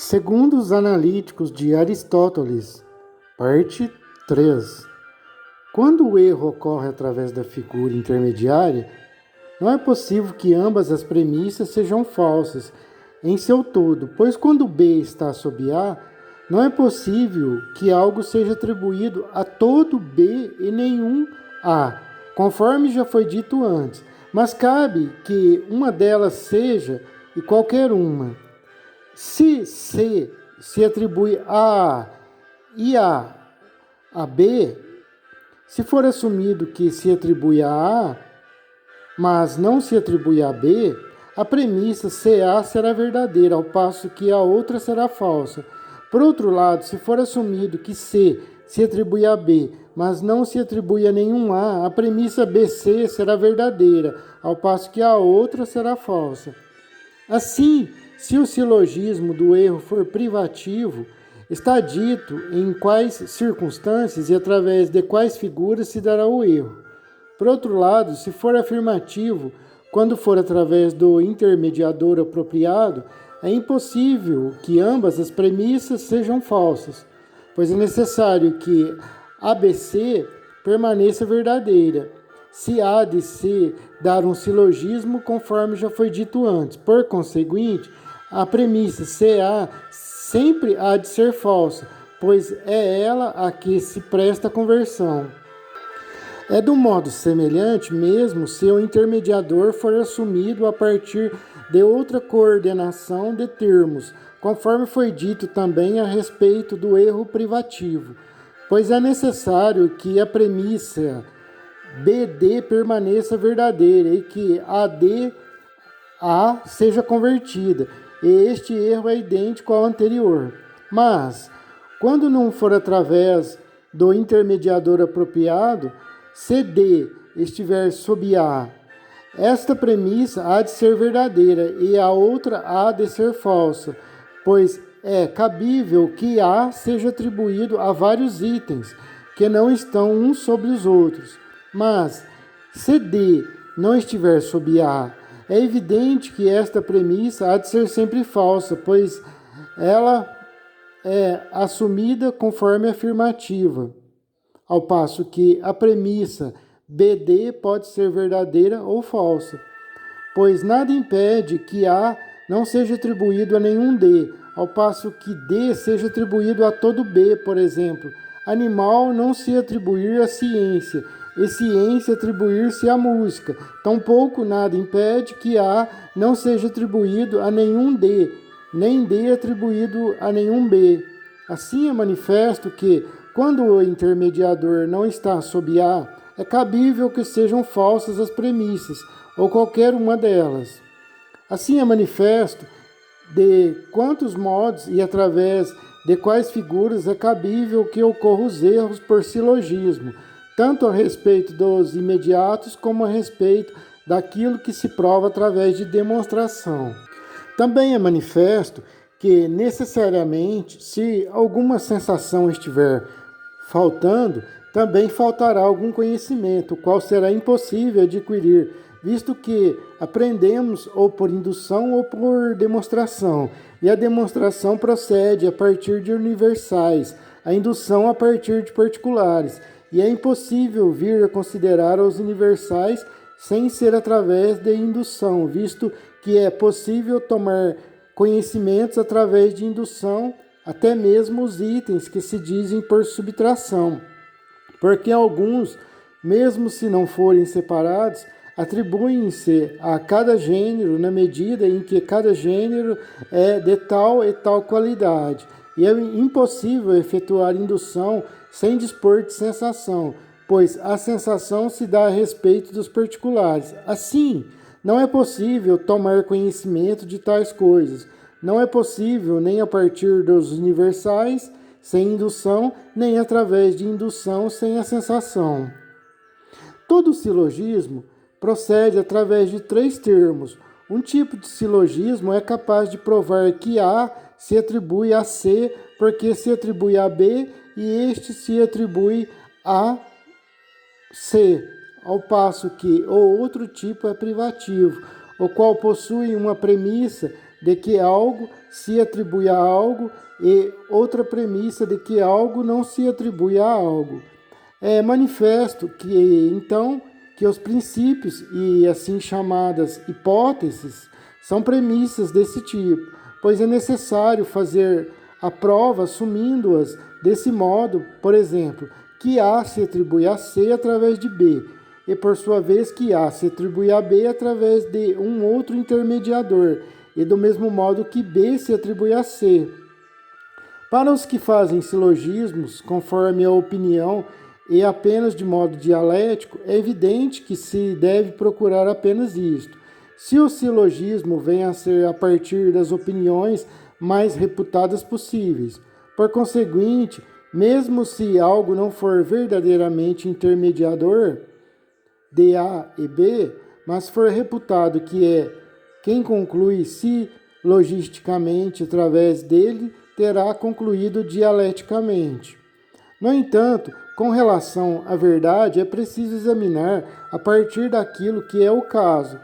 Segundo os analíticos de Aristóteles, parte 3, quando o erro ocorre através da figura intermediária, não é possível que ambas as premissas sejam falsas em seu todo, pois quando B está sob A, não é possível que algo seja atribuído a todo B e nenhum A, conforme já foi dito antes, mas cabe que uma delas seja e qualquer uma. Se C se atribui a e a B, se for assumido que se atribui a, mas não se atribui a B, a premissa CA será verdadeira, ao passo que a outra será falsa. Por outro lado, se for assumido que C se atribui a B, mas não se atribui a nenhum A premissa BC será verdadeira, ao passo que a outra será falsa. Assim, se o silogismo do erro for privativo, está dito em quais circunstâncias e através de quais figuras se dará o erro. Por outro lado, se for afirmativo, quando for através do intermediador apropriado, é impossível que ambas as premissas sejam falsas, pois é necessário que ABC permaneça verdadeira, se há de se dar um silogismo, conforme já foi dito antes. Por conseguinte, a premissa CA sempre há de ser falsa, pois é ela a que se presta a conversão. É do modo semelhante mesmo se o intermediador for assumido a partir de outra coordenação de termos, conforme foi dito também a respeito do erro privativo, pois é necessário que a premissa BD permaneça verdadeira e que AD A seja convertida, e este erro é idêntico ao anterior. Mas, quando não for através do intermediador apropriado, se D estiver sob A, esta premissa há de ser verdadeira e a outra há de ser falsa, pois é cabível que A seja atribuído a vários itens que não estão uns sobre os outros. Mas, se D não estiver sob A, é evidente que esta premissa há de ser sempre falsa, pois ela é assumida conforme afirmativa, ao passo que a premissa BD pode ser verdadeira ou falsa, pois nada impede que A não seja atribuído a nenhum D, ao passo que D seja atribuído a todo B, por exemplo. Animal não se atribuir à ciência, e ciência atribuir-se à música. Tampouco nada impede que A não seja atribuído a nenhum D, nem D atribuído a nenhum B. Assim é manifesto que, quando o intermediador não está sob A, é cabível que sejam falsas as premissas, ou qualquer uma delas. Assim é manifesto de quantos modos e através de quais figuras é cabível que ocorram os erros por silogismo, tanto a respeito dos imediatos como a respeito daquilo que se prova através de demonstração. Também é manifesto que, necessariamente, se alguma sensação estiver faltando, também faltará algum conhecimento, o qual será impossível adquirir, visto que aprendemos ou por indução ou por demonstração, e a demonstração procede a partir de universais, a indução a partir de particulares, e é impossível vir a considerar os universais sem ser através de indução, visto que é possível tomar conhecimentos através de indução, até mesmo os itens que se dizem por subtração, porque alguns, mesmo se não forem separados, atribuem-se a cada gênero na medida em que cada gênero é de tal e tal qualidade, e é impossível efetuar indução sem dispor de sensação, pois a sensação se dá a respeito dos particulares. Assim, não é possível tomar conhecimento de tais coisas. Não é possível nem a partir dos universais, sem indução, nem através de indução, sem a sensação. Todo silogismo procede através de três termos. Um tipo de silogismo é capaz de provar que A se atribui a C porque se atribui a B e este se atribui a C, ao passo que o outro tipo é privativo, o qual possui uma premissa de que algo se atribui a algo e outra premissa de que algo não se atribui a algo. É manifesto que, então, que os princípios e assim chamadas hipóteses são premissas desse tipo, pois é necessário fazer a prova assumindo-as desse modo, por exemplo, que A se atribui a C através de B, e por sua vez que A se atribui a B através de um outro intermediador, e do mesmo modo que B se atribui a C. Para os que fazem silogismos, conforme a opinião e apenas de modo dialético, é evidente que se deve procurar apenas isto. Se o silogismo vem a ser a partir das opiniões mais reputadas possíveis. Por conseguinte, mesmo se algo não for verdadeiramente intermediador de A e B, mas for reputado que é quem conclui silogisticamente através dele, terá concluído dialeticamente. No entanto, com relação à verdade, é preciso examinar a partir daquilo que é o caso.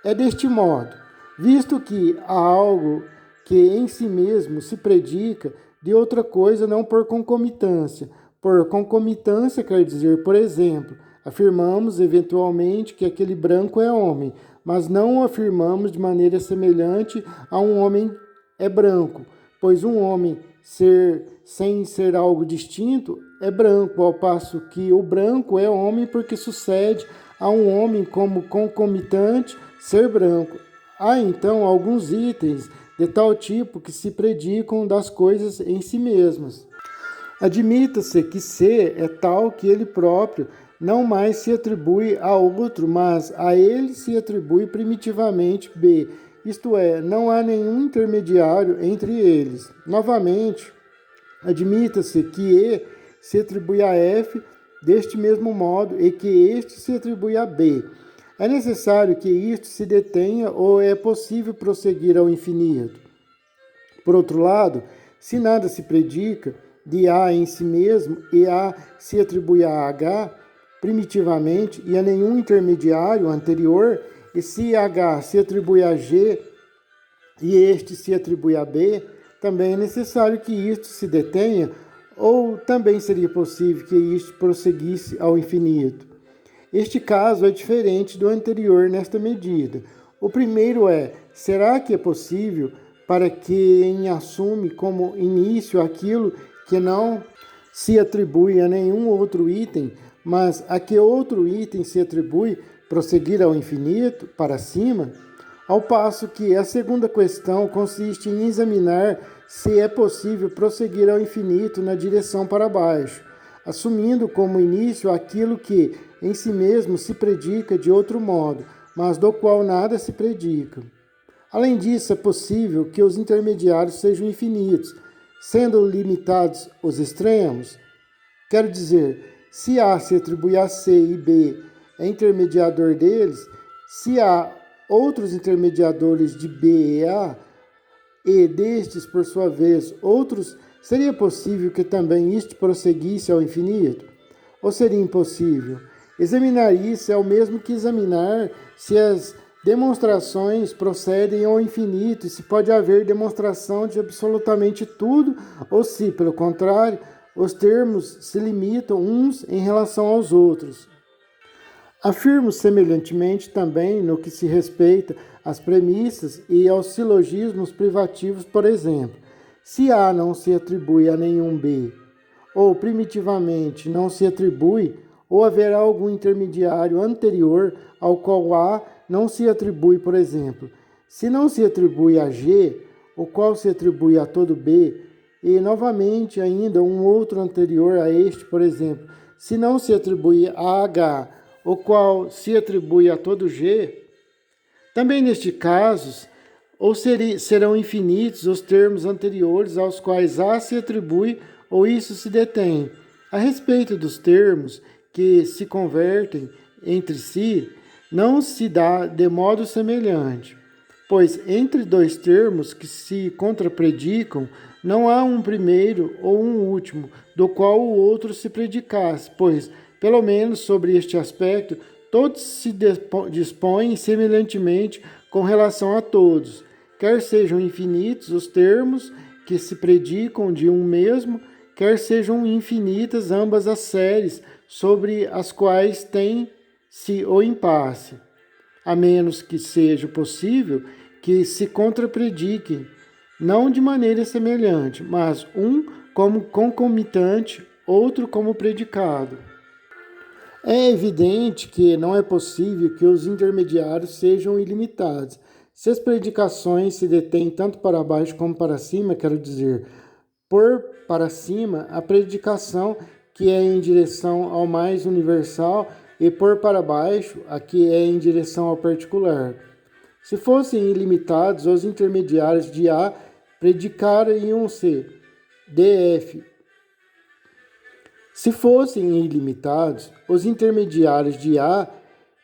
É deste modo, visto que há algo que em si mesmo se predica de outra coisa não por concomitância. Por concomitância quer dizer, por exemplo, afirmamos eventualmente que aquele branco é homem, mas não o afirmamos de maneira semelhante a um homem é branco, pois um homem sem ser algo distinto é branco, ao passo que o branco é homem porque sucede a um homem como concomitante ser branco. Há então alguns itens de tal tipo que se predicam das coisas em si mesmas. Admita-se que C é tal que ele próprio não mais se atribui a outro, mas a ele se atribui primitivamente B, isto é, não há nenhum intermediário entre eles. Novamente, admita-se que E se atribui a F deste mesmo modo e que este se atribui a B. É necessário que isto se detenha ou é possível prosseguir ao infinito? Por outro lado, se nada se predica de A em si mesmo e A se atribui a H primitivamente e a nenhum intermediário anterior, e se H se atribui a G e este se atribui a B, também é necessário que isto se detenha, ou também seria possível que isto prosseguisse ao infinito. Este caso é diferente do anterior nesta medida. O primeiro é, será que é possível para quem assume como início aquilo que não se atribui a nenhum outro item, mas a que outro item se atribui, prosseguir ao infinito, para cima? Ao passo que a segunda questão consiste em examinar se é possível prosseguir ao infinito na direção para baixo, assumindo como início aquilo que em si mesmo se predica de outro modo, mas do qual nada se predica. Além disso, é possível que os intermediários sejam infinitos, sendo limitados os extremos. Quero dizer, se A se atribui a C e B é intermediador deles, se há outros intermediadores de B e A, e destes, por sua vez, outros, seria possível que também isto prosseguisse ao infinito? Ou seria impossível? Examinar isso é o mesmo que examinar se as demonstrações procedem ao infinito e se pode haver demonstração de absolutamente tudo, ou se, pelo contrário, os termos se limitam uns em relação aos outros. Afirmo semelhantemente também no que se respeita às premissas e aos silogismos privativos, por exemplo. Se A não se atribui a nenhum B, ou primitivamente não se atribui, ou haverá algum intermediário anterior ao qual A não se atribui, por exemplo. Se não se atribui a G, o qual se atribui a todo B, e novamente ainda um outro anterior a este, por exemplo, se não se atribui a H, o qual se atribui a todo G, também neste caso, ou serão infinitos os termos anteriores aos quais A se atribui ou isso se detém. A respeito dos termos que se convertem entre si, não se dá de modo semelhante, pois entre dois termos que se contrapredicam, não há um primeiro ou um último, do qual o outro se predicasse, pois, pelo menos sobre este aspecto, todos se dispõem semelhantemente com relação a todos. quer sejam infinitos os termos que se predicam de um mesmo, quer sejam infinitas ambas as séries sobre as quais tem-se o impasse, a menos que seja possível que se contraprediquem, não de maneira semelhante, mas um como concomitante, outro como predicado. É evidente que não é possível que os intermediários sejam ilimitados. Se as predicações se detêm tanto para baixo como para cima, quero dizer, por para cima, a predicação que é em direção ao mais universal e por para baixo, a que é em direção ao particular. Se fossem ilimitados, os intermediários de A predicariam-se de F. Se fossem ilimitados, os intermediários de A,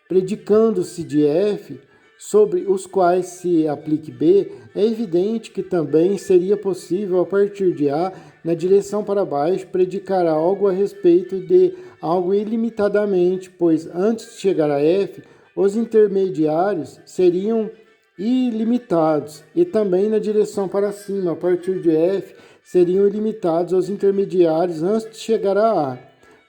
predicando-se de F, sobre os quais se aplique B, é evidente que também seria possível, a partir de A, na direção para baixo, predicar algo a respeito de algo ilimitadamente, pois antes de chegar a F, os intermediários seriam ilimitados, e também na direção para cima, a partir de F, seriam ilimitados os intermediários antes de chegar a A.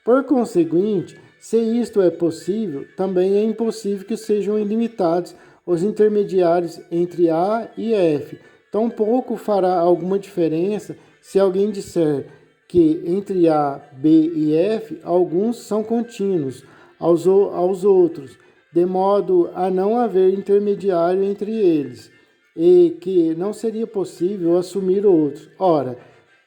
Por conseguinte, se isto é possível, também é impossível que sejam ilimitados os intermediários entre A e F. Tampouco fará alguma diferença se alguém disser que entre A, B e F, alguns são contínuos aos outros, de modo a não haver intermediário entre eles, e que não seria possível assumir outros. Ora,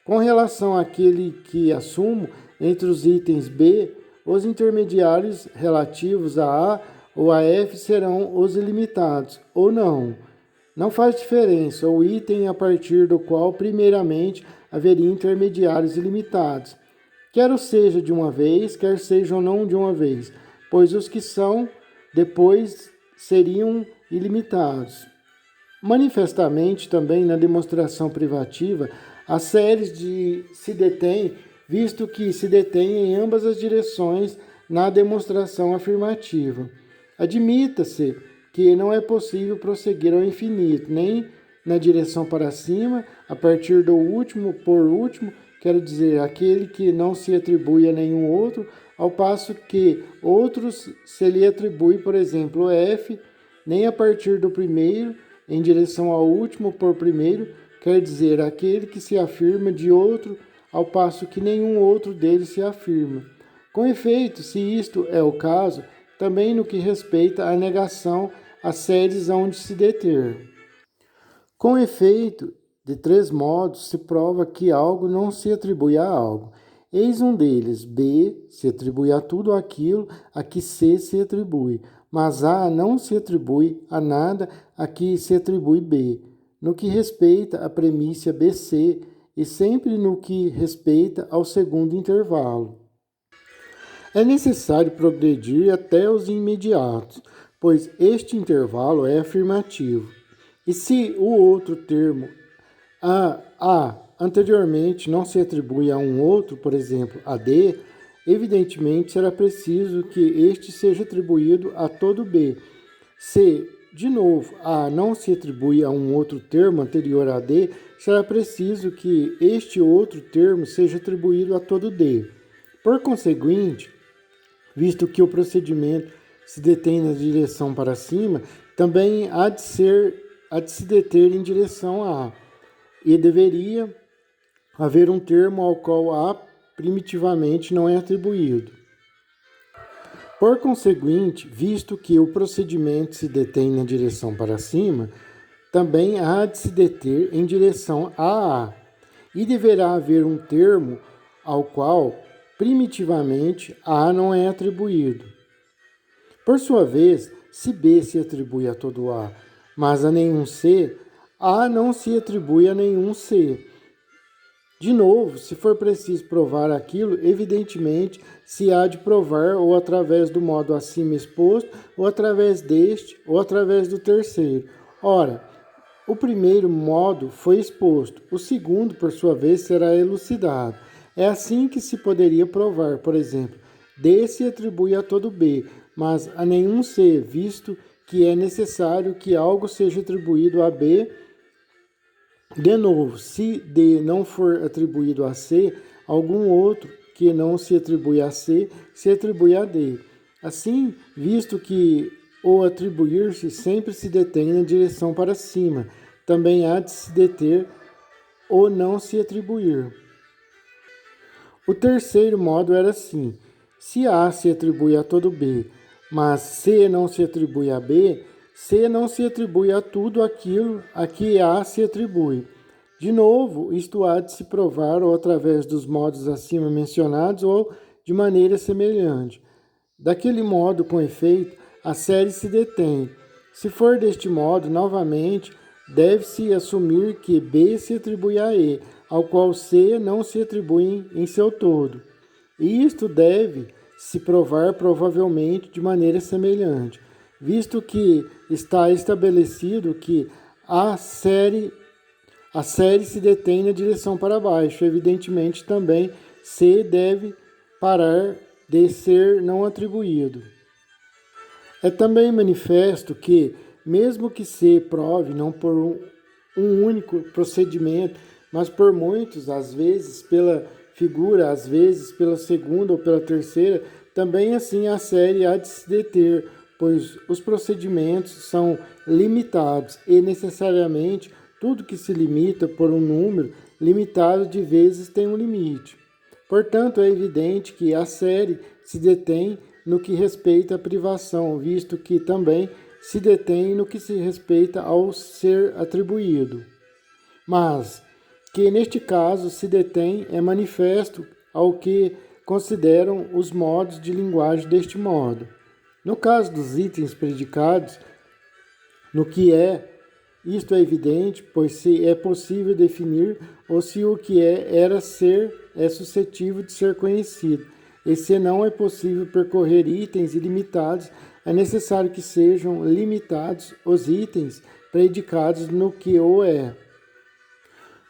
com relação àquele que assumo, entre os itens B, os intermediários relativos a ou a F serão os ilimitados, ou não. Não faz diferença o item a partir do qual, primeiramente, haveria intermediários ilimitados, quer seja de uma vez, quer sejam não de uma vez, pois os que são depois seriam ilimitados. Manifestamente, também na demonstração privativa, as séries se detêm, visto que se detém em ambas as direções na demonstração afirmativa. Admita-se que não é possível prosseguir ao infinito, nem na direção para cima, a partir do último por último, quero dizer, aquele que não se atribui a nenhum outro, ao passo que outros se lhe atribui, por exemplo, F, nem a partir do primeiro, em direção ao último por primeiro, quer dizer, aquele que se afirma de outro, ao passo que nenhum outro deles se afirma. Com efeito, se isto é o caso, também no que respeita à negação às séries onde se deter. Com efeito, de três modos se prova que algo não se atribui a algo. Eis um deles: B se atribui a tudo aquilo a que C se atribui, mas A não se atribui a nada a que se atribui B, no que respeita à premissa BC e sempre no que respeita ao segundo intervalo. É necessário progredir até os imediatos, pois este intervalo é afirmativo. E se o outro termo A anteriormente não se atribui a um outro, por exemplo, a D, evidentemente será preciso que este seja atribuído a todo B. Se, de novo, A não se atribui a um outro termo anterior a D, será preciso que este outro termo seja atribuído a todo D. Por conseguinte, visto que o procedimento se detém na direção para cima, também há de se deter em direção a A, e deveria haver um termo ao qual A primitivamente não é atribuído. Por conseguinte, visto que o procedimento se detém na direção para cima, também há de se deter em direção a A, e deverá haver um termo ao qual primitivamente A não é atribuído. Por sua vez, se B se atribui a todo A, mas a nenhum C, A não se atribui a nenhum C. De novo, se for preciso provar aquilo, evidentemente se há de provar ou através do modo acima exposto, ou através deste, ou através do terceiro. Ora, o primeiro modo foi exposto, o segundo, por sua vez, será elucidado. É assim que se poderia provar, por exemplo, D se atribui a todo B, mas a nenhum C, visto que é necessário que algo seja atribuído a B De novo, se D não for atribuído a C, algum outro que não se atribui a C se atribui a D. Assim, visto que o atribuir-se sempre se detém na direção para cima, também há de se deter o não se atribuir. O terceiro modo era assim: se A se atribui a todo B, mas C não se atribui a B, C não se atribui a tudo aquilo a que A se atribui. De novo, isto há de se provar ou através dos modos acima mencionados ou de maneira semelhante. Daquele modo, com efeito, a série se detém. Se for deste modo, novamente, deve-se assumir que B se atribui a E, ao qual C não se atribui em seu todo. E isto deve se provar provavelmente de maneira semelhante, visto que está estabelecido que a série se detém na direção para baixo. Evidentemente, também C deve parar de ser não atribuído. É também manifesto que, mesmo que C prove não por um único procedimento, mas por muitos, às vezes pela figura, às vezes pela segunda ou pela terceira, também assim a série há de se deter, pois os procedimentos são limitados e necessariamente tudo que se limita por um número limitado de vezes tem um limite. Portanto, é evidente que a série se detém no que respeita à privação, visto que também se detém no que se respeita ao ser atribuído. Mas que neste caso se detém é manifesto ao que consideram os modos de linguagem deste modo. No caso dos itens predicados, no que é, isto é evidente, pois se é possível definir ou se o que era ser é suscetível de ser conhecido. E se não é possível percorrer itens ilimitados, é necessário que sejam limitados os itens predicados no que o é.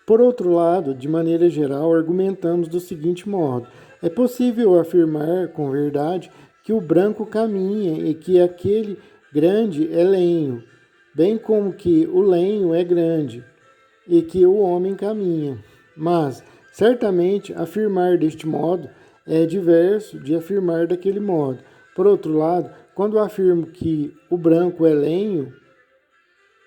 Por outro lado, de maneira geral, argumentamos do seguinte modo: é possível afirmar com verdade que o branco caminha e que aquele grande é lenho, bem como que o lenho é grande e que o homem caminha. Mas, certamente, afirmar deste modo é diverso de afirmar daquele modo. Por outro lado, quando afirmo que o branco é lenho,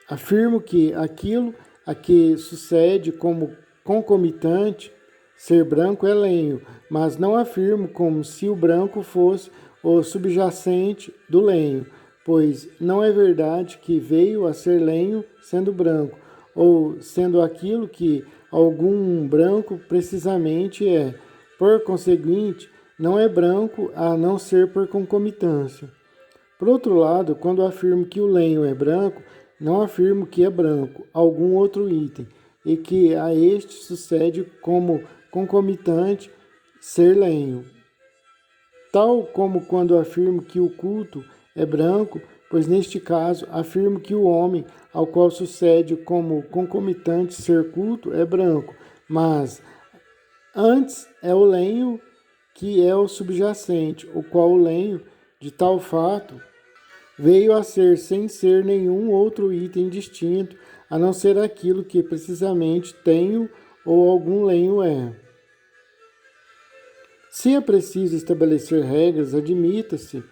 afirmo que aquilo a que sucede como concomitante ser branco é lenho, mas não afirmo como se o branco fosse o subjacente do lenho, pois não é verdade que veio a ser lenho sendo branco, ou sendo aquilo que algum branco precisamente é. Por conseguinte, não é branco a não ser por concomitância. Por outro lado, quando afirmo que o lenho é branco, não afirmo que é branco algum outro item, e que a este sucede como concomitante ser lenho. Tal como quando afirmo que o culto é branco, pois neste caso afirmo que o homem ao qual sucede como concomitante ser culto é branco, mas antes é o lenho que é o subjacente, o qual o lenho, de tal fato, veio a ser sem ser nenhum outro item distinto, a não ser aquilo que precisamente tenho ou algum lenho é. Se é preciso estabelecer regras, admita-se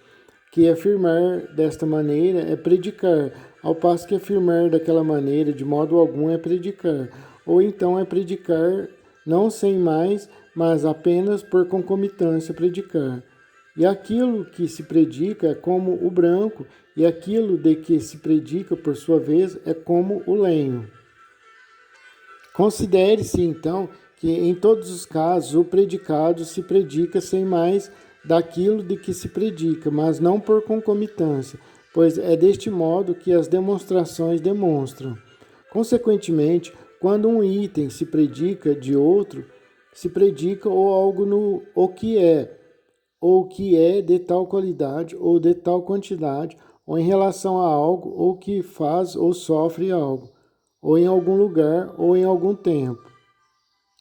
que afirmar desta maneira é predicar, ao passo que afirmar daquela maneira de modo algum é predicar, ou então é predicar não sem mais, mas apenas por concomitância predicar. E aquilo que se predica é como o branco, e aquilo de que se predica, por sua vez, é como o lenho. Considere-se, então, que em todos os casos o predicado se predica sem mais daquilo de que se predica, mas não por concomitância, pois é deste modo que as demonstrações demonstram. Consequentemente, quando um item se predica de outro, se predica ou algo no o que é, ou que é de tal qualidade ou de tal quantidade, ou em relação a algo, ou que faz ou sofre algo, ou em algum lugar, ou em algum tempo.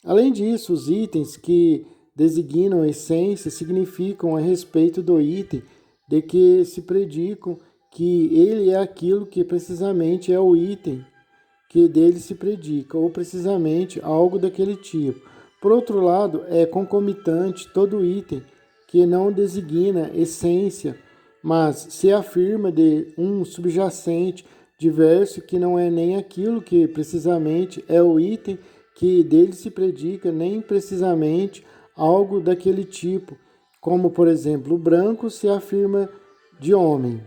Além disso, os itens que designam a essência significam a respeito do item de que se predicam que ele é aquilo que precisamente é o item que dele se predica, ou precisamente algo daquele tipo. Por outro lado, é concomitante todo item que não designa essência, mas se afirma de um subjacente diverso que não é nem aquilo que precisamente é o item que dele se predica, nem precisamente algo daquele tipo, como, por exemplo, o branco se afirma de homem.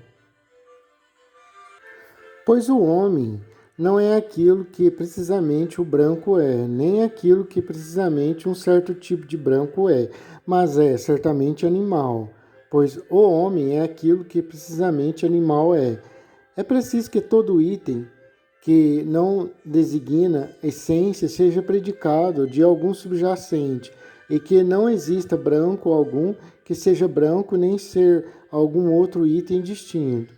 Pois o homem não é aquilo que precisamente o branco é, nem aquilo que precisamente um certo tipo de branco é, mas é certamente animal, pois o homem é aquilo que precisamente animal é. É preciso que todo item que não designa essência seja predicado de algum subjacente, e que não exista branco algum que seja branco, nem ser algum outro item distinto.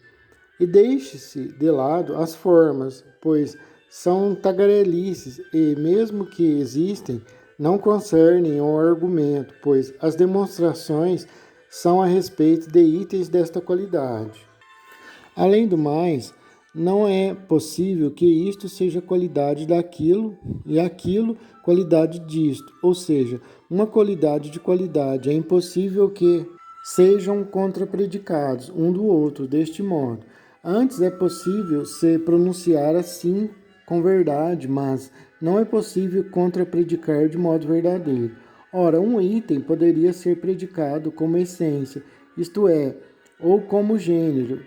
E deixe-se de lado as formas, pois são tagarelices e, mesmo que existem, não concernem ao argumento, pois as demonstrações são a respeito de itens desta qualidade. Além do mais, não é possível que isto seja qualidade daquilo e aquilo qualidade disto, ou seja, uma qualidade de qualidade. É impossível que sejam contrapredicados um do outro deste modo. Antes é possível se pronunciar assim com verdade, mas não é possível contrapredicar de modo verdadeiro. Ora, um item poderia ser predicado como essência, isto é, ou como gênero,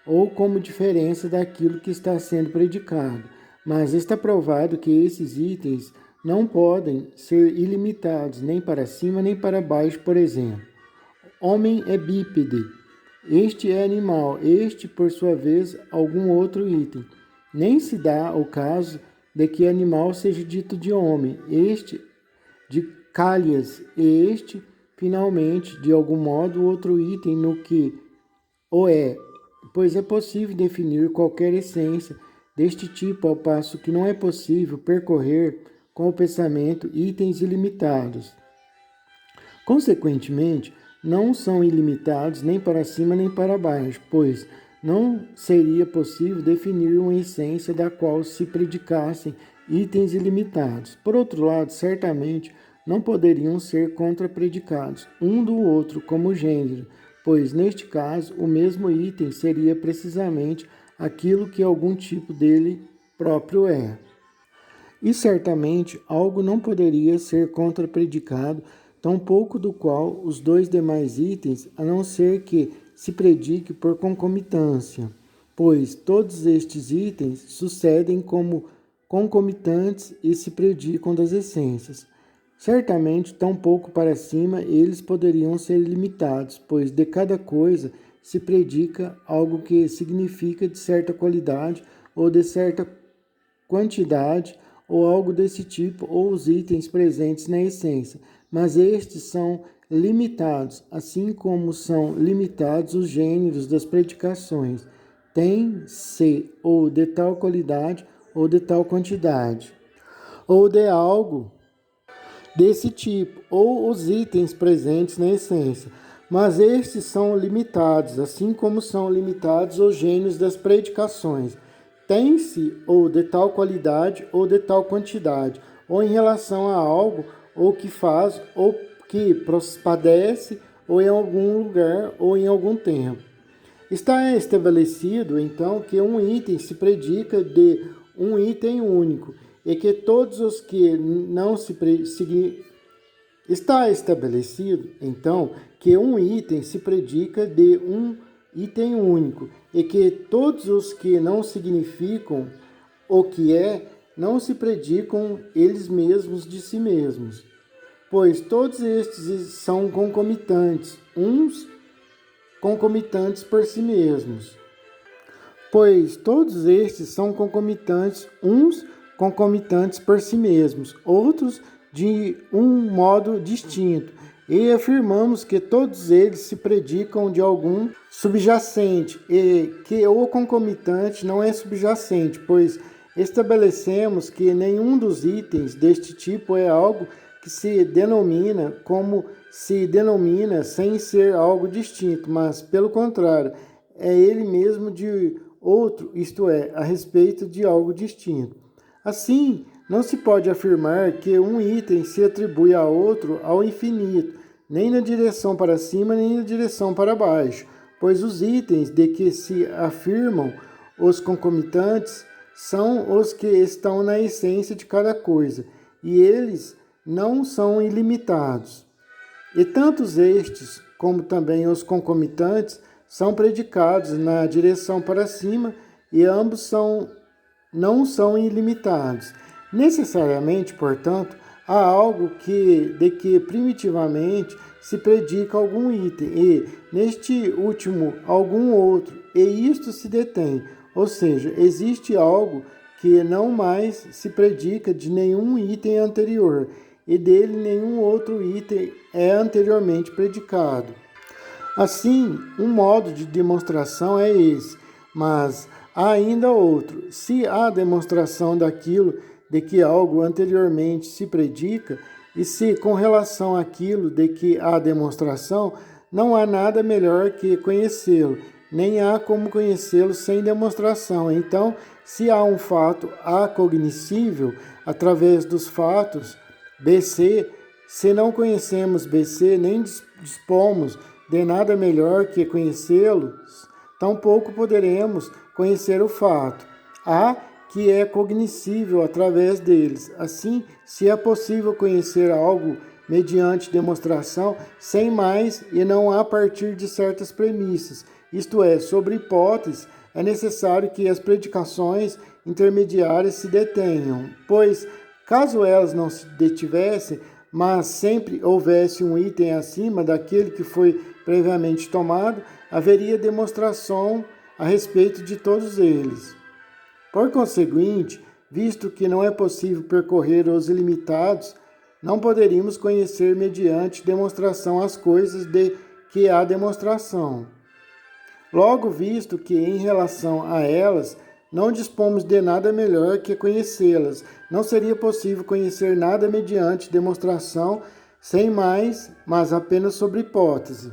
ou como diferença daquilo que está sendo predicado, mas está provado que esses itens não podem ser ilimitados, nem para cima nem para baixo, por exemplo. Homem é bípede, este é animal, este, por sua vez, algum outro item. Nem se dá o caso de que animal seja dito de homem, este de calhas, e este, finalmente, de algum modo, outro item no que o é, pois é possível definir qualquer essência deste tipo, ao passo que não é possível percorrer com o pensamento itens ilimitados. Consequentemente, não são ilimitados nem para cima nem para baixo, pois não seria possível definir uma essência da qual se predicassem itens ilimitados. Por outro lado, certamente não poderiam ser contrapredicados um do outro como gênero, pois neste caso o mesmo item seria precisamente aquilo que algum tipo dele próprio é. E certamente algo não poderia ser contrapredicado, tampouco do qual os dois demais itens, a não ser que se predique por concomitância, pois todos estes itens sucedem como concomitantes e se predicam das essências. Certamente, tampouco para cima eles poderiam ser limitados, pois de cada coisa se predica algo que significa de certa qualidade ou de certa quantidade, ou algo desse tipo, ou os itens presentes na essência, mas estes são limitados, assim como são limitados os gêneros das predicações. Tem-se ou de tal qualidade ou de tal quantidade, ou de algo desse tipo, ou os itens presentes na essência. Mas estes são limitados, assim como são limitados os gêneros das predicações. Tem-se ou de tal qualidade ou de tal quantidade, ou em relação a algo, ou que faz, ou que padece, ou em algum lugar, ou em algum tempo. Está estabelecido, então, que um item se predica de um item único, e que todos os que não se Está estabelecido, então, que um item se predica de um item único, e que todos os que não significam o que é, não se predicam eles mesmos de si mesmos, pois todos estes são concomitantes, uns concomitantes por si mesmos. Pois todos estes são concomitantes, uns concomitantes por si mesmos, outros de um modo distinto, e afirmamos que todos eles se predicam de algum subjacente, e que o concomitante não é subjacente, pois estabelecemos que nenhum dos itens deste tipo é algo que se denomina como se denomina sem ser algo distinto, mas, pelo contrário, é ele mesmo de outro, isto é, a respeito de algo distinto. Assim, não se pode afirmar que um item se atribui a outro ao infinito, nem na direção para cima, nem na direção para baixo, pois os itens de que se afirmam os concomitantes são os que estão na essência de cada coisa, e eles não são ilimitados. E tanto estes, como também os concomitantes, são predicados na direção para cima, e ambos não são ilimitados. Necessariamente, portanto, há algo de que primitivamente se predica algum item, e, neste último, algum outro, e isto se detém, ou seja, existe algo que não mais se predica de nenhum item anterior, e dele nenhum outro item é anteriormente predicado. Assim, um modo de demonstração é esse, mas há ainda outro. Se há demonstração daquilo de que algo anteriormente se predica, e se com relação àquilo de que há demonstração, não há nada melhor que conhecê-lo, nem há como conhecê-lo sem demonstração. Então, se há um fato A cognoscível através dos fatos BC, se não conhecemos BC, nem dispomos de nada melhor que conhecê-los, tampouco poderemos conhecer o fato A, que é cognoscível através deles. Assim, se é possível conhecer algo mediante demonstração, sem mais e não a partir de certas premissas, isto é, sobre hipóteses, é necessário que as predicações intermediárias se detenham, pois, caso elas não se detivessem, mas sempre houvesse um item acima daquele que foi previamente tomado, haveria demonstração a respeito de todos eles. Por conseguinte, visto que não é possível percorrer os ilimitados, não poderíamos conhecer mediante demonstração as coisas de que há demonstração. Logo, visto que em relação a elas não dispomos de nada melhor que conhecê-las, não seria possível conhecer nada mediante demonstração sem mais, mas apenas sobre hipótese.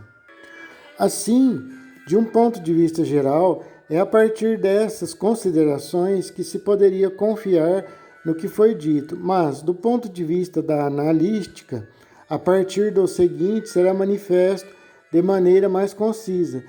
Assim, de um ponto de vista geral, é a partir dessas considerações que se poderia confiar no que foi dito, mas, do ponto de vista da analística, a partir do seguinte será manifesto de maneira mais concisa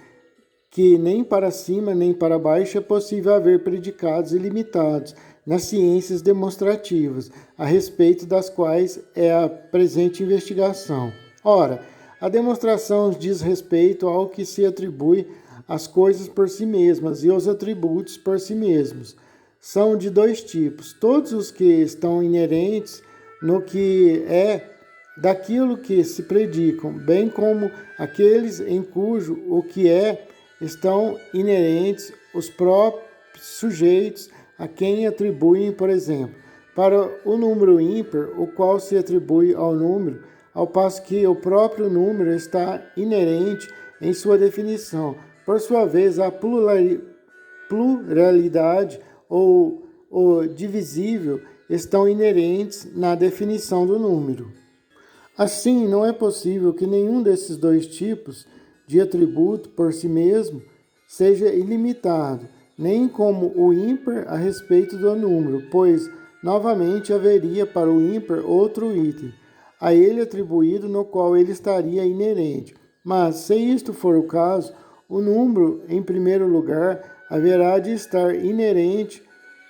que nem para cima nem para baixo é possível haver predicados ilimitados nas ciências demonstrativas, a respeito das quais é a presente investigação. Ora, a demonstração diz respeito ao que se atribui às coisas por si mesmas e aos atributos por si mesmos. São de dois tipos: todos os que estão inerentes no que é daquilo que se predicam, bem como aqueles em cujo o que é estão inerentes os próprios sujeitos a quem atribuem, por exemplo, para o número ímpar, o qual se atribui ao número, ao passo que o próprio número está inerente em sua definição. Por sua vez, a pluralidade ou o divisível estão inerentes na definição do número. Assim, não é possível que nenhum desses dois tipos de atributo por si mesmo seja ilimitado, nem como o ímpar a respeito do número, pois novamente haveria para o ímpar outro item, a ele atribuído, no qual ele estaria inerente. Mas, se isto for o caso, o número, em primeiro lugar, haverá de estar inerente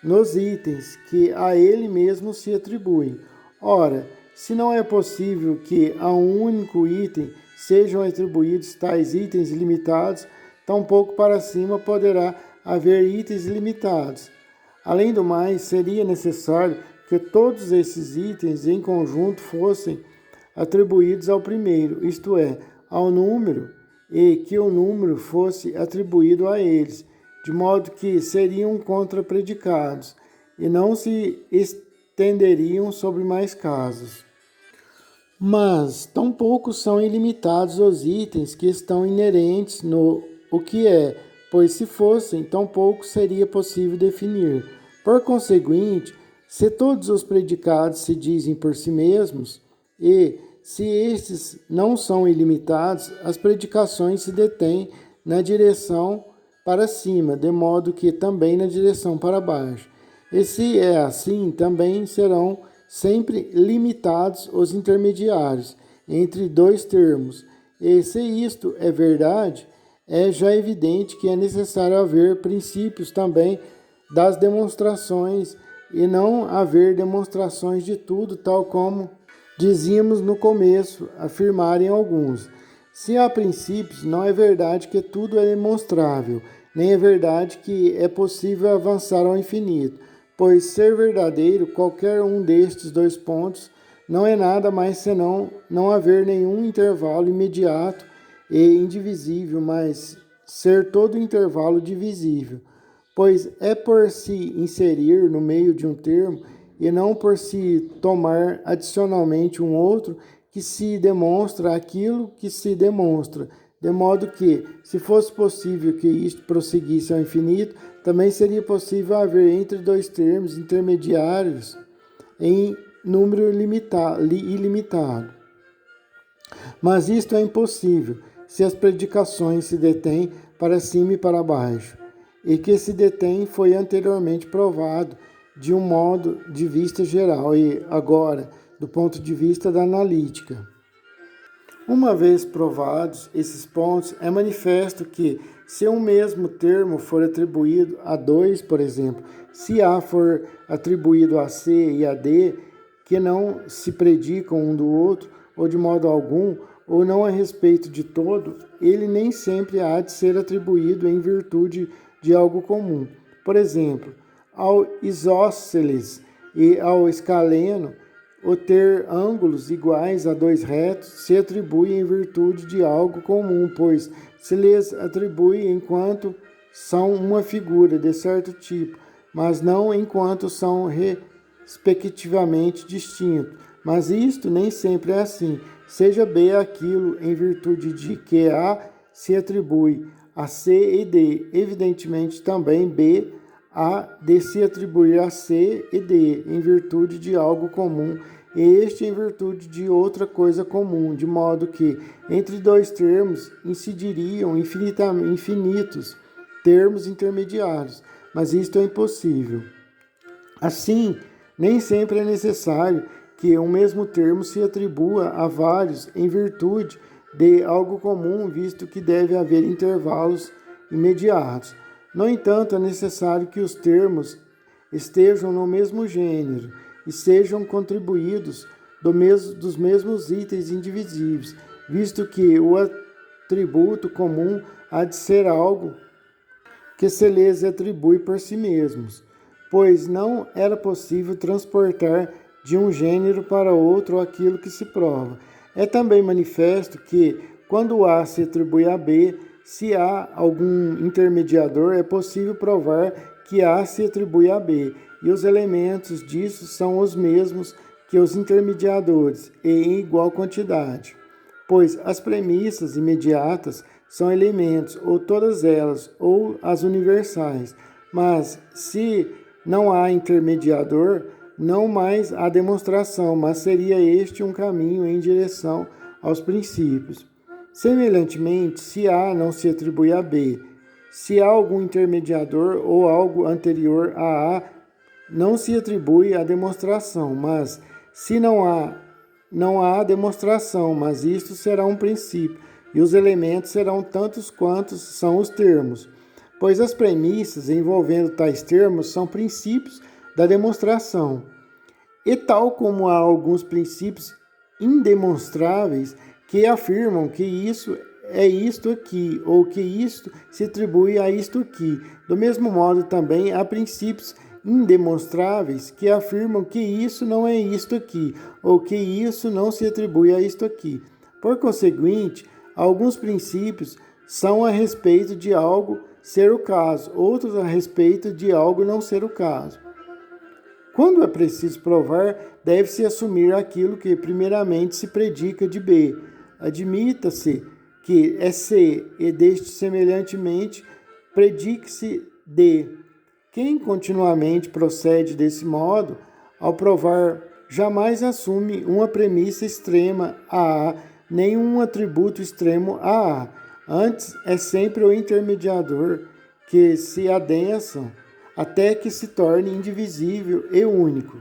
nos itens que a ele mesmo se atribuem. Ora, se não é possível que a um único item sejam atribuídos tais itens ilimitados, tampouco para cima poderá haver itens ilimitados. Além do mais, seria necessário que todos esses itens em conjunto fossem atribuídos ao primeiro, isto é, ao número, e que o número fosse atribuído a eles, de modo que seriam contrapredicados e não se estenderiam sobre mais casos. Mas tampouco são ilimitados os itens que estão inerentes no o que é, pois se fossem, tampouco seria possível definir. Por conseguinte, se todos os predicados se dizem por si mesmos, e se estes não são ilimitados, as predicações se detêm na direção para cima, de modo que também na direção para baixo. E se é assim, também serão sempre limitados os intermediários entre dois termos. E se isto é verdade, é já evidente que é necessário haver princípios também das demonstrações e não haver demonstrações de tudo, tal como dizíamos no começo, afirmarem alguns. Se há princípios, não é verdade que tudo é demonstrável, nem é verdade que é possível avançar ao infinito, pois ser verdadeiro qualquer um destes dois pontos não é nada mais senão não haver nenhum intervalo imediato e indivisível, mas ser todo intervalo divisível, pois é por se inserir no meio de um termo e não por se tomar adicionalmente um outro que se demonstra aquilo que se demonstra, de modo que, se fosse possível que isto prosseguisse ao infinito, também seria possível haver entre dois termos intermediários em número ilimitado. Mas isto é impossível se as predicações se detêm para cima e para baixo, e que se detém foi anteriormente provado de um modo de vista geral e agora do ponto de vista da analítica. Uma vez provados esses pontos, é manifesto que, se um mesmo termo for atribuído a dois, por exemplo, se A for atribuído a C e a D, que não se predicam um do outro, ou de modo algum, ou não a respeito de todo, ele nem sempre há de ser atribuído em virtude de algo comum. Por exemplo, ao isósceles e ao escaleno, o ter ângulos iguais a dois retos se atribui em virtude de algo comum, pois se lhes atribui enquanto são uma figura de certo tipo, mas não enquanto são respectivamente distintos. Mas isto nem sempre é assim. Seja B aquilo em virtude de que A se atribui a C e D. Evidentemente também B há de se atribuir a C e D em virtude de algo comum e este em virtude de outra coisa comum, de modo que entre dois termos incidiriam infinitos termos intermediários, mas isto é impossível. Assim, nem sempre é necessário que um mesmo termo se atribua a vários em virtude de algo comum, visto que deve haver intervalos imediatos. No entanto, é necessário que os termos estejam no mesmo gênero e sejam contribuídos dos mesmos itens indivisíveis, visto que o atributo comum há de ser algo que se lhes atribui por si mesmos, pois não era possível transportar de um gênero para outro aquilo que se prova. É também manifesto que, quando A se atribui a B, se há algum intermediador, é possível provar que A se atribui a B, e os elementos disso são os mesmos que os intermediadores, e em igual quantidade. Pois as premissas imediatas são elementos, ou todas elas, ou as universais. Mas se não há intermediador, não mais há demonstração, mas seria este um caminho em direção aos princípios. Semelhantemente, se A não se atribui a B, se há algum intermediador ou algo anterior a A, não se atribui a demonstração, mas se não há demonstração, mas isto será um princípio, e os elementos serão tantos quantos são os termos, pois as premissas envolvendo tais termos são princípios da demonstração. E tal como há alguns princípios indemonstráveis que afirmam que isso é isto aqui, ou que isto se atribui a isto aqui. Do mesmo modo, também há princípios indemonstráveis que afirmam que isso não é isto aqui, ou que isso não se atribui a isto aqui. Por conseguinte, alguns princípios são a respeito de algo ser o caso, outros a respeito de algo não ser o caso. Quando é preciso provar, deve-se assumir aquilo que primeiramente se predica de B. Admita-se que é C, e deste semelhantemente predique-se D. Quem continuamente procede desse modo, ao provar, jamais assume uma premissa extrema a A, nem um atributo extremo a A. Antes, é sempre o intermediador que se adensam até que se torne indivisível e único.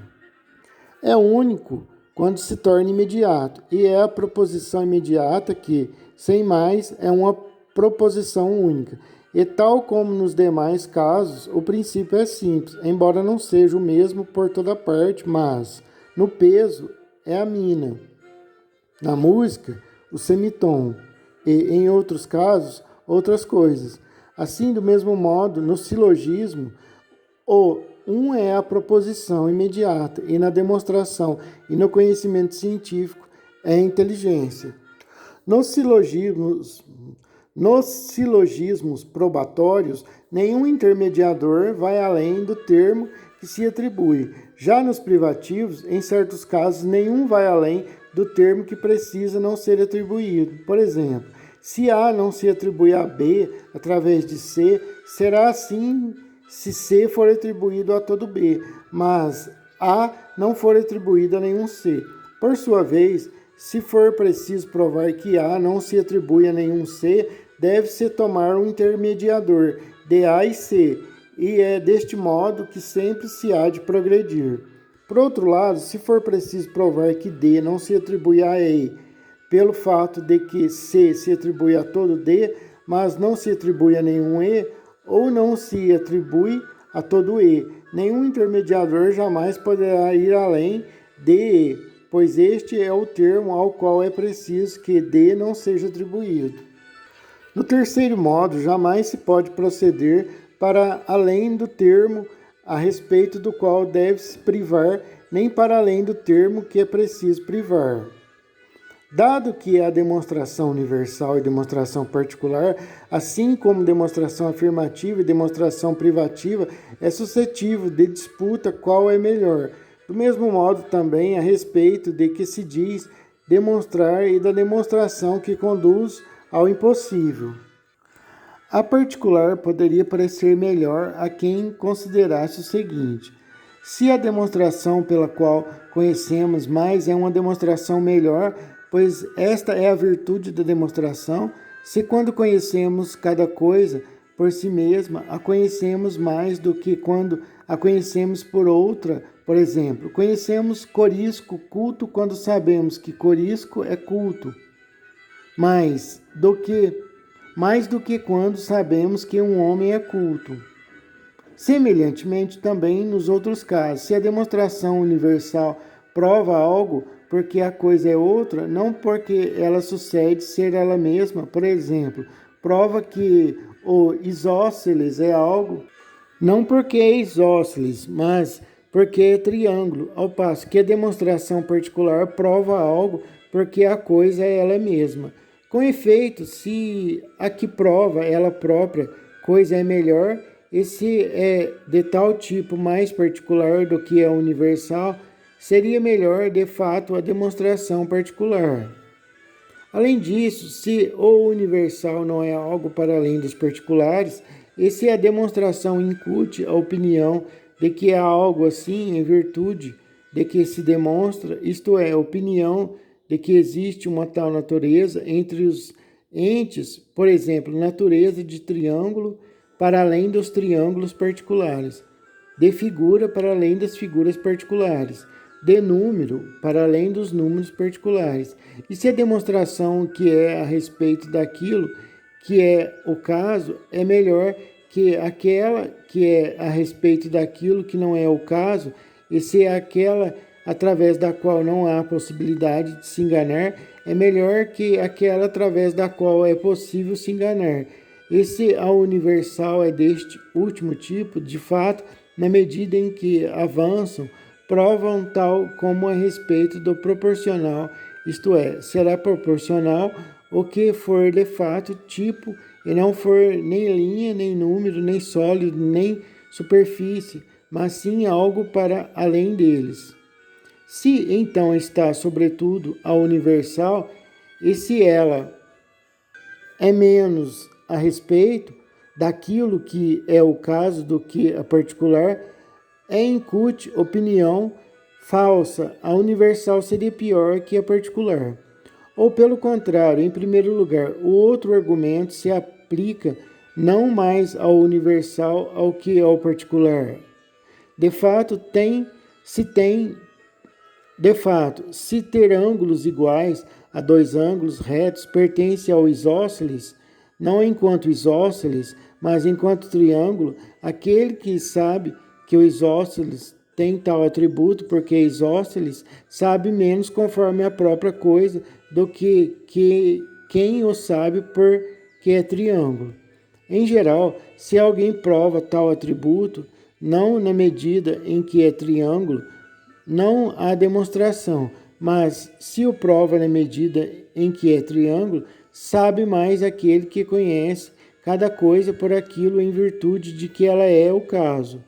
É único quando se torna imediato, e é a proposição imediata que, sem mais, é uma proposição única. E tal como nos demais casos, o princípio é simples, embora não seja o mesmo por toda parte, mas no peso é a mina, na música, o semitom, e em outros casos, outras coisas. Assim, do mesmo modo, no silogismo, o um é a proposição imediata, e na demonstração e no conhecimento científico é a inteligência. Nos silogismos probatórios, nenhum intermediador vai além do termo que se atribui. Já nos privativos, em certos casos, nenhum vai além do termo que precisa não ser atribuído. Por exemplo, se A não se atribui a B através de C, será assim se C for atribuído a todo B, mas A não for atribuído a nenhum C. Por sua vez, se for preciso provar que A não se atribui a nenhum C, deve-se tomar um intermediador de A e C, e é deste modo que sempre se há de progredir. Por outro lado, se for preciso provar que D não se atribui a E, pelo fato de que C se atribui a todo D, mas não se atribui a nenhum E, ou não se atribui a todo E, nenhum intermediador jamais poderá ir além de E, pois este é o termo ao qual é preciso que D não seja atribuído. No terceiro modo, jamais se pode proceder para além do termo a respeito do qual deve-se privar, nem para além do termo que é preciso privar. Dado que a demonstração universal e demonstração particular, assim como demonstração afirmativa e demonstração privativa, é suscetível de disputa qual é melhor. Do mesmo modo também a respeito de que se diz demonstrar e da demonstração que conduz ao impossível. A particular poderia parecer melhor a quem considerasse o seguinte: se a demonstração pela qual conhecemos mais é uma demonstração melhor, pois esta é a virtude da demonstração, se quando conhecemos cada coisa por si mesma, a conhecemos mais do que quando a conhecemos por outra. Por exemplo, conhecemos corisco culto quando sabemos que corisco é culto, mais do que quando sabemos que um homem é culto. Semelhantemente, também nos outros casos, se a demonstração universal prova algo porque a coisa é outra, não porque ela sucede ser ela mesma, por exemplo, prova que o isósceles é algo, não porque é isósceles, mas porque é triângulo, ao passo que a demonstração particular prova algo porque a coisa é ela mesma. Com efeito, se a que prova ela própria coisa é melhor, e se é de tal tipo mais particular do que é universal, seria melhor de fato a demonstração particular. Além disso, se o universal não é algo para além dos particulares, e se a demonstração incute a opinião de que há algo assim em virtude de que se demonstra, isto é, a opinião de que existe uma tal natureza entre os entes, por exemplo, natureza de triângulo para além dos triângulos particulares, de figura para além das figuras particulares, de número para além dos números particulares. E se a demonstração que é a respeito daquilo que é o caso é melhor que aquela que é a respeito daquilo que não é o caso, e se é aquela através da qual não há possibilidade de se enganar, é melhor que aquela através da qual é possível se enganar. E se a universal é deste último tipo, de fato, na medida em que avançam, provam tal como a respeito do proporcional, isto é, será proporcional o que for de fato tipo, e não for nem linha, nem número, nem sólido, nem superfície, mas sim algo para além deles. Se então está sobretudo a universal, e se ela é menos a respeito daquilo que é o caso do que a particular, incute opinião falsa, a universal seria pior que a particular. Ou pelo contrário, em primeiro lugar, o outro argumento se aplica não mais ao universal ao que ao particular. De fato, se ter ângulos iguais a dois ângulos retos pertence ao isósceles, não enquanto isósceles, mas enquanto triângulo, aquele que sabe que o isósceles tem tal atributo, porque isósceles sabe menos conforme a própria coisa do que quem o sabe porque é triângulo. Em geral, se alguém prova tal atributo, não na medida em que é triângulo, não há demonstração, mas se o prova na medida em que é triângulo, sabe mais aquele que conhece cada coisa por aquilo em virtude de que ela é o caso.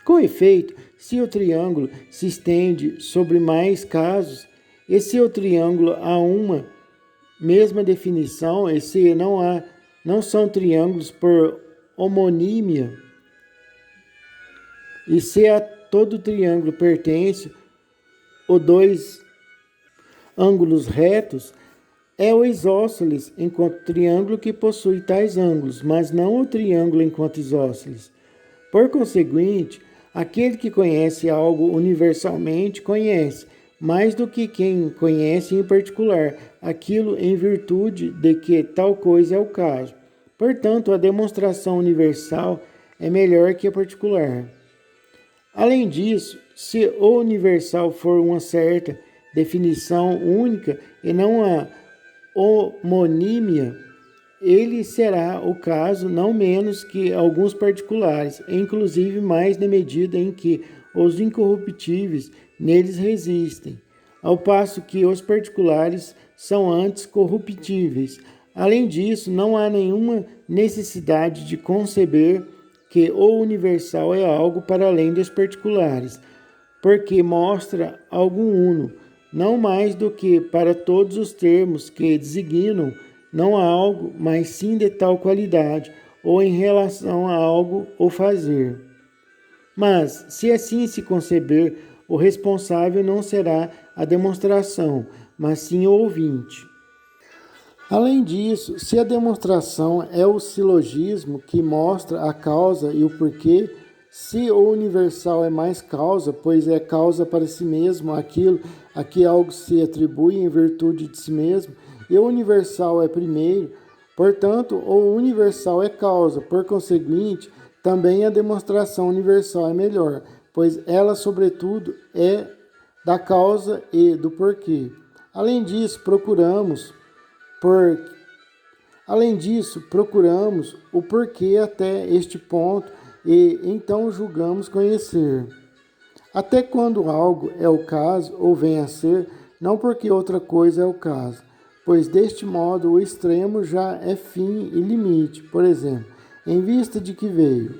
Com efeito, se o triângulo se estende sobre mais casos, e se o triângulo há uma mesma definição, e se não são triângulos por homonímia, e se a todo triângulo pertence os dois ângulos retos, é o isósceles enquanto triângulo que possui tais ângulos, mas não o triângulo enquanto isósceles. Por conseguinte, aquele que conhece algo universalmente conhece, mais do que quem conhece em particular, aquilo em virtude de que tal coisa é o caso. Portanto, a demonstração universal é melhor que a particular. Além disso, se o universal for uma certa definição única e não a homonímia, ele será o caso não menos que alguns particulares, inclusive mais na medida em que os incorruptíveis neles resistem, ao passo que os particulares são antes corruptíveis. Além disso, não há nenhuma necessidade de conceber que o universal é algo para além dos particulares, porque mostra algo uno, não mais do que para todos os termos que designam não a algo, mas sim de tal qualidade, ou em relação a algo ou fazer. Mas, se assim se conceber, o responsável não será a demonstração, mas sim o ouvinte. Além disso, se a demonstração é o silogismo que mostra a causa e o porquê, se o universal é mais causa, pois é causa para si mesmo aquilo a que algo se atribui em virtude de si mesmo, e o universal é primeiro, portanto, o universal é causa, por conseguinte, também a demonstração universal é melhor, pois ela, sobretudo, é da causa e do porquê. Além disso, procuramos o porquê até este ponto e então julgamos conhecer. Até quando algo é o caso ou vem a ser, não porque outra coisa é o caso, pois deste modo o extremo já é fim e limite. Por exemplo, em vista de que veio,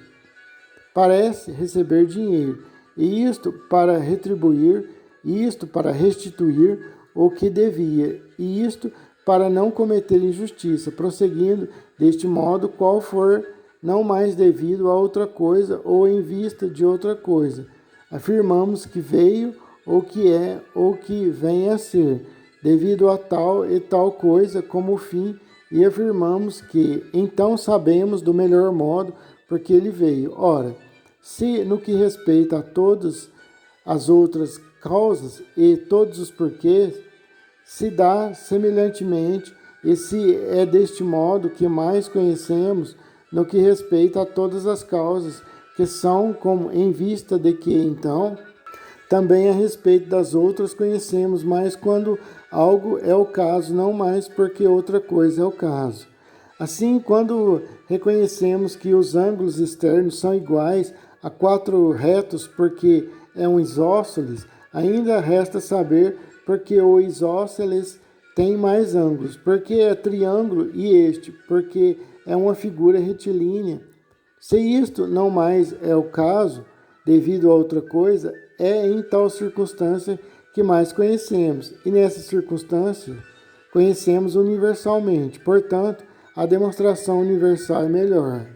parece receber dinheiro, e isto para retribuir, isto para restituir o que devia, e isto para não cometer injustiça, prosseguindo deste modo, qual for não mais devido a outra coisa ou em vista de outra coisa. Afirmamos que veio ou que é ou que vem a ser, devido a tal e tal coisa como fim, e afirmamos que então sabemos do melhor modo porque ele veio. Ora, se no que respeita a todas as outras causas e todos os porquês, se dá semelhantemente, e se é deste modo que mais conhecemos no que respeita a todas as causas, que são como em vista de que, então, também a respeito das outras conhecemos mais quando algo é o caso, não mais porque outra coisa é o caso. Assim, quando reconhecemos que os ângulos externos são iguais a quatro retos porque é um isósceles, ainda resta saber porque o isósceles tem mais ângulos, porque é triângulo e este, porque é uma figura retilínea. Se isto não mais é o caso, devido a outra coisa, é em tal circunstância que mais conhecemos, e nessa circunstância conhecemos universalmente. Portanto, a demonstração universal é melhor.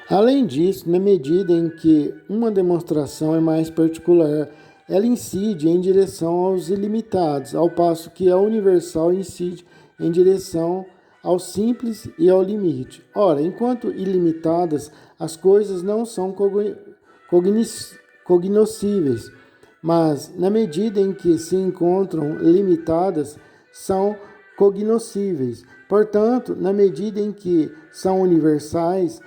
Além disso, na medida em que uma demonstração é mais particular, ela incide em direção aos ilimitados, ao passo que a universal incide em direção ao simples e ao limite. Ora, enquanto ilimitadas, as coisas não são cognoscíveis, mas na medida em que se encontram limitadas, são cognoscíveis. Portanto, na medida em que são universais,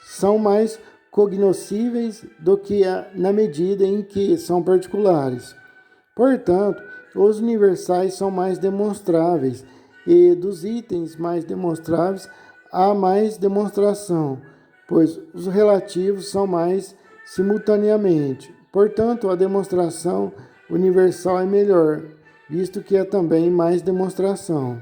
são mais cognoscíveis do que na medida em que são particulares. Portanto, os universais são mais demonstráveis, e dos itens mais demonstráveis há mais demonstração, pois os relativos são mais simultaneamente. Portanto, a demonstração universal é melhor, visto que é também mais demonstração.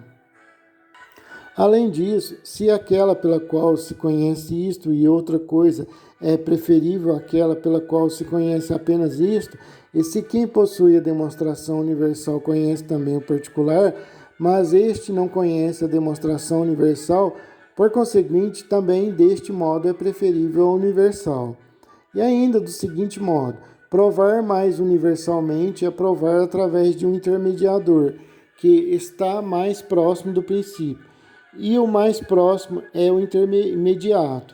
Além disso, se aquela pela qual se conhece isto e outra coisa é preferível àquela pela qual se conhece apenas isto, e se quem possui a demonstração universal conhece também o particular, mas este não conhece a demonstração universal, por conseguinte, também deste modo é preferível ao universal. E ainda do seguinte modo, provar mais universalmente é provar através de um intermediador, que está mais próximo do princípio, e o mais próximo é o intermediato,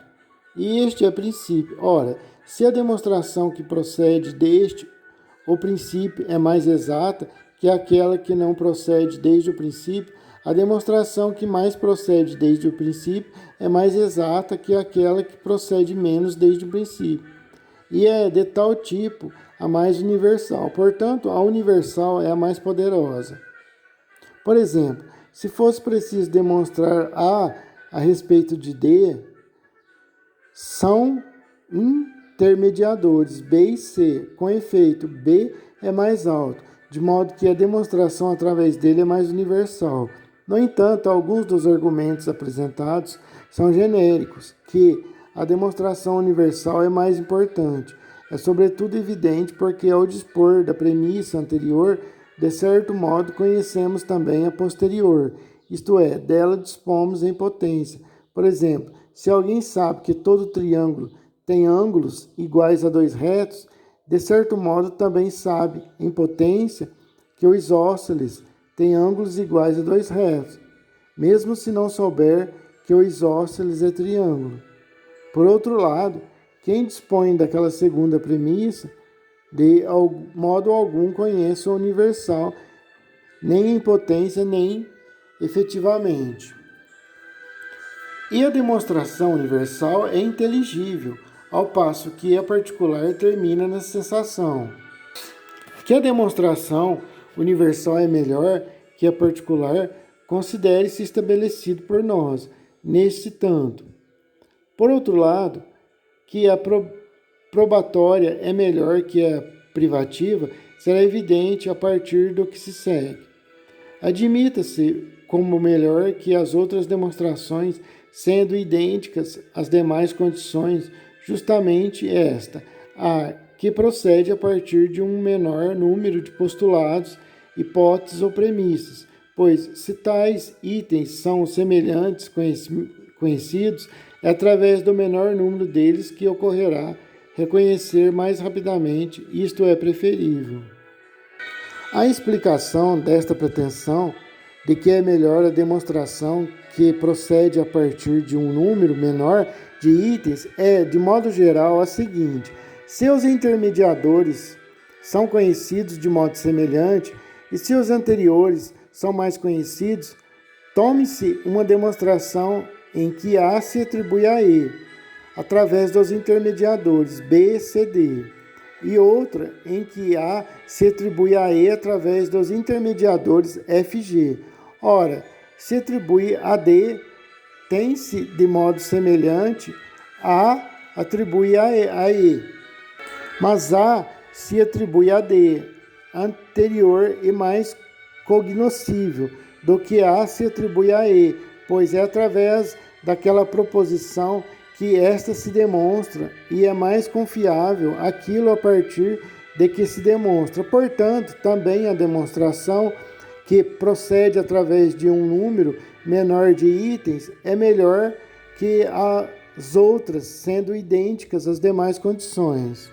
e este é princípio. Ora, se a demonstração que procede deste, o princípio, é mais exata que aquela que não procede desde o princípio, a demonstração que mais procede desde o princípio é mais exata que aquela que procede menos desde o princípio, e é de tal tipo a mais universal. Portanto, a universal é a mais poderosa. Por exemplo, se fosse preciso demonstrar a respeito de D, são intermediadores B e C. Com efeito, B é mais alto, de modo que a demonstração através dele é mais universal. No entanto, alguns dos argumentos apresentados são genéricos, que a demonstração universal é mais importante. É sobretudo evidente porque, ao dispor da premissa anterior, de certo modo conhecemos também a posterior, isto é, dela dispomos em potência. Por exemplo, se alguém sabe que todo triângulo tem ângulos iguais a dois retos, de certo modo também sabe, em potência, que o isósceles tem ângulos iguais a dois retos, mesmo se não souber que o isósceles é triângulo. Por outro lado, quem dispõe daquela segunda premissa, de modo algum conhece o universal, nem em potência, nem efetivamente. E a demonstração universal é inteligível, ao passo que a particular termina na sensação. Que a demonstração universal é melhor que a particular, considere-se estabelecido por nós, nesse tanto. Por outro lado, que a probatória é melhor que a privativa, será evidente a partir do que se segue. Admita-se como melhor que as outras demonstrações, sendo idênticas às demais condições, justamente esta, a que procede a partir de um menor número de postulados, hipóteses ou premissas, pois se tais itens são semelhantes, conhecidos, é através do menor número deles que ocorrerá reconhecer mais rapidamente, isto é preferível. A explicação desta pretensão de que é melhor a demonstração que procede a partir de um número menor de itens é, de modo geral, a seguinte: seus intermediadores são conhecidos de modo semelhante e seus anteriores são mais conhecidos, tome-se uma demonstração em que A se atribui a E, através dos intermediadores B, C, D, e outra em que A se atribui a E através dos intermediadores F, G. Ora, se atribui a D, tem-se de modo semelhante, A atribui a E, mas A se atribui a D, anterior e mais cognoscível do que A se atribui a E, pois é através daquela proposição que esta se demonstra e é mais confiável aquilo a partir de que se demonstra. Portanto, também a demonstração que procede através de um número menor de itens é melhor que as outras, sendo idênticas às demais condições.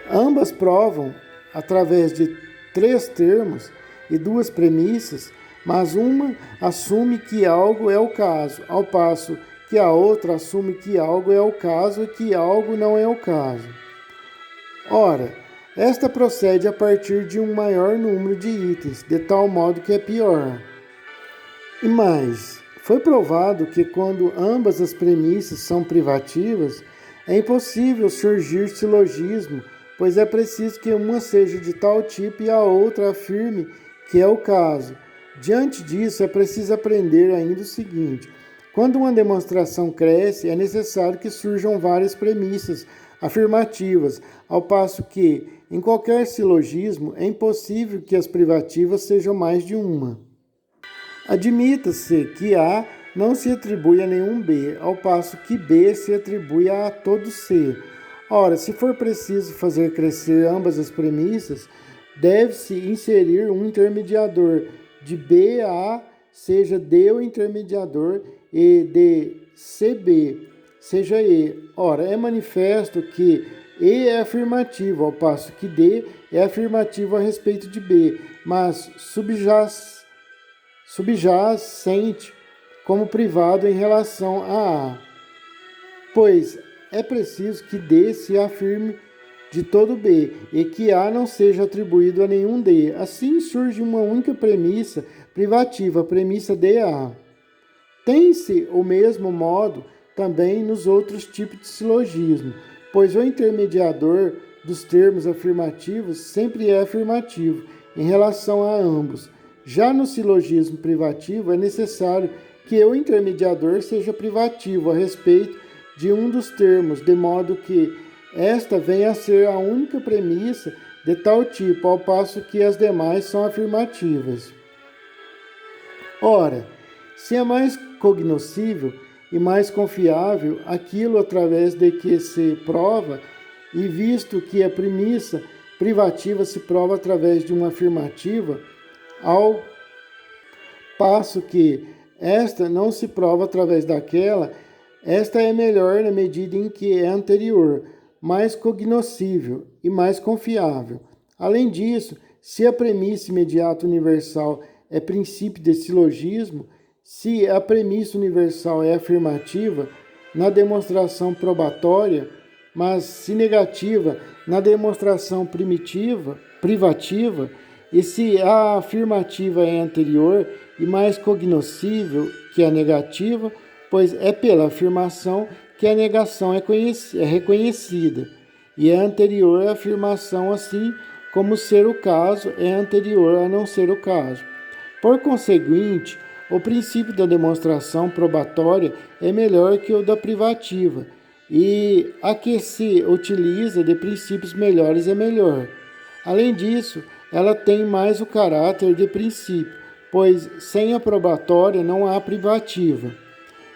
Ambas provam, através de 3 termos e 2 premissas, mas uma assume que algo é o caso, ao passo que a outra assume que algo é o caso e que algo não é o caso. Ora, esta procede a partir de um maior número de itens, de tal modo que é pior. E mais, foi provado que quando ambas as premissas são privativas, é impossível surgir silogismo, pois é preciso que uma seja de tal tipo e a outra afirme que é o caso. Diante disso, é preciso aprender ainda o seguinte: quando uma demonstração cresce, é necessário que surjam várias premissas afirmativas, ao passo que, em qualquer silogismo, é impossível que as privativas sejam mais de uma. Admita-se que A não se atribui a nenhum B, ao passo que B se atribui a todo C. Ora, se for preciso fazer crescer ambas as premissas, deve-se inserir um intermediador de B a A, seja D o intermediador, e de CB, seja E. Ora, é manifesto que E é afirmativo, ao passo que D é afirmativo a respeito de B, mas subjacente como privado em relação a A, pois é preciso que D se afirme de todo B e que A não seja atribuído a nenhum D. Assim surge uma única premissa privativa, a premissa DA. Tem-se o mesmo modo também nos outros tipos de silogismo, pois o intermediador dos termos afirmativos sempre é afirmativo em relação a ambos. Já no silogismo privativo, é necessário que o intermediador seja privativo a respeito de um dos termos, de modo que esta venha a ser a única premissa de tal tipo, ao passo que as demais são afirmativas. Ora, se é mais cognoscível e mais confiável aquilo através de que se prova, e visto que a premissa privativa se prova através de uma afirmativa, ao passo que esta não se prova através daquela, esta é melhor na medida em que é anterior, mais cognoscível e mais confiável. Além disso, se a premissa imediata universal é princípio de silogismo, se a premissa universal é afirmativa na demonstração probatória, mas se negativa na demonstração privativa, e se a afirmativa é anterior e mais cognoscível que a negativa, pois é pela afirmação que a negação é reconhecida, e é anterior à afirmação, assim como ser o caso é anterior a não ser o caso. Por conseguinte, o princípio da demonstração probatória é melhor que o da privativa, e a que se utiliza de princípios melhores é melhor. Além disso, ela tem mais o caráter de princípio, pois sem a probatória não há privativa.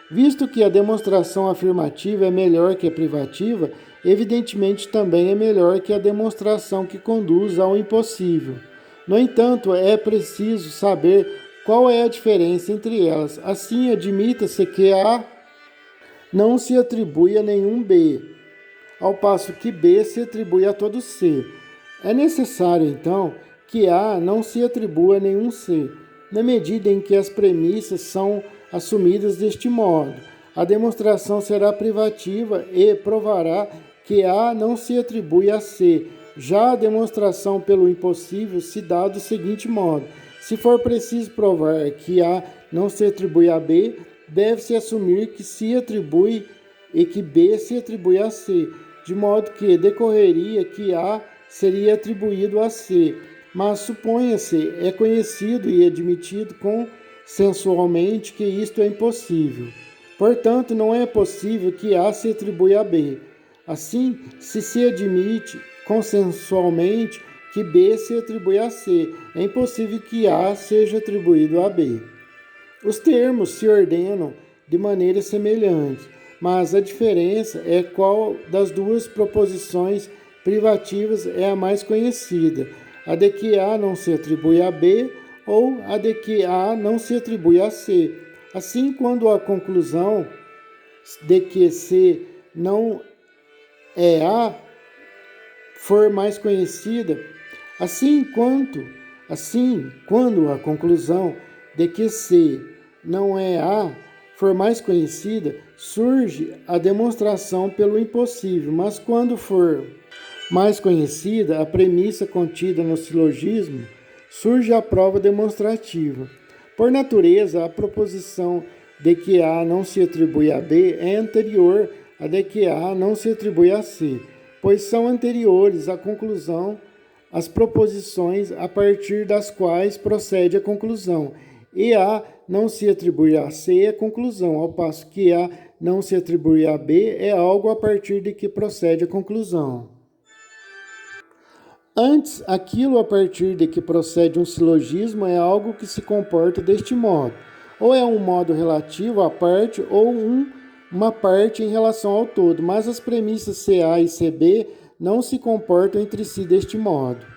Visto que a demonstração afirmativa é melhor que a privativa, evidentemente também é melhor que a demonstração que conduz ao impossível. No entanto, é preciso saber qual é a diferença entre elas. Assim, admita-se que A não se atribui a nenhum B, ao passo que B se atribui a todo C. É necessário, então, que A não se atribua a nenhum C, na medida em que as premissas são assumidas deste modo. A demonstração será privativa e provará que A não se atribui a C. Já a demonstração pelo impossível se dá do seguinte modo: se for preciso provar que A não se atribui a B, deve-se assumir que se atribui e que B se atribui a C, de modo que decorreria que A seria atribuído a C. Mas suponha-se, é conhecido e admitido consensualmente que isto é impossível. Portanto, não é possível que A se atribua a B. Assim, se admite consensualmente que B se atribui a C, é impossível que A seja atribuído a B. Os termos se ordenam de maneira semelhante, mas a diferença é qual das duas proposições privativas é a mais conhecida, a de que A não se atribui a B ou a de que A não se atribui a C. Assim, quando a conclusão de que C não é A for mais conhecida, quando a conclusão de que C não é A for mais conhecida, surge a demonstração pelo impossível, mas quando for mais conhecida a premissa contida no silogismo, surge a prova demonstrativa. Por natureza, a proposição de que A não se atribui a B é anterior à de que A não se atribui a C, pois são anteriores à conclusão as proposições a partir das quais procede a conclusão, e A não se atribui a C é conclusão, ao passo que A não se atribui a B é algo a partir de que procede a conclusão. Antes, aquilo a partir de que procede um silogismo é algo que se comporta deste modo, ou é um modo relativo à parte ou uma parte em relação ao todo, mas as premissas CA e CB não se comportam entre si deste modo.